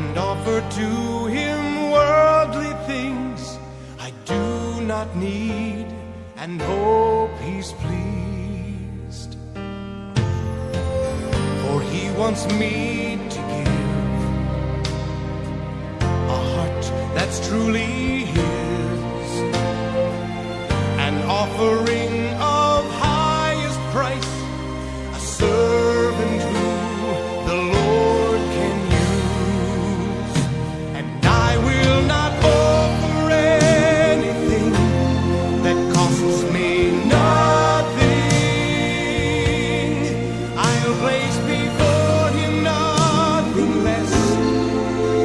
and offer to him worldly things I do not need, and hope he's pleased. For he wants me to give a heart that's truly his, an offering of highest price, a servant who the Lord can use. And I will not offer anything that costs me nothing. I'll place before him nothing less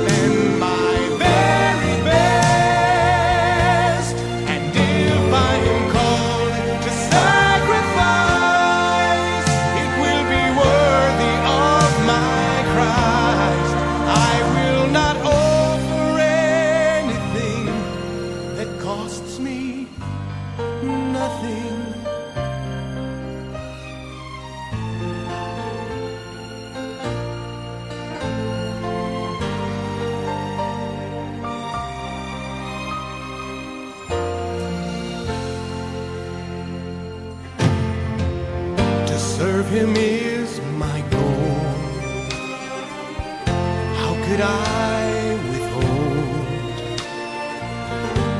than my very best. And if I am called to sacrifice, it will be worthy of my Christ. I will not offer anything that costs me nothing. To serve him is my goal. How could I withhold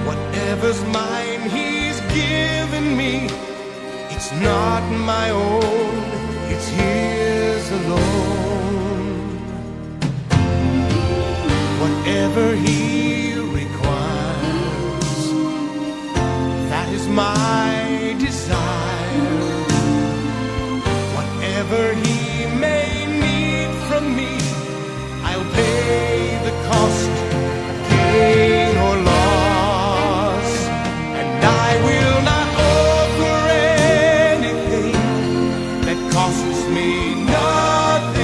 whatever's mine he's given me? It's not my own, it's his alone. Whatever he requires, that is my desire. Whatever he may need from me, I'll pay the cost, gain or loss. And I will not offer anything that costs me nothing.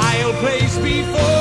I'll place before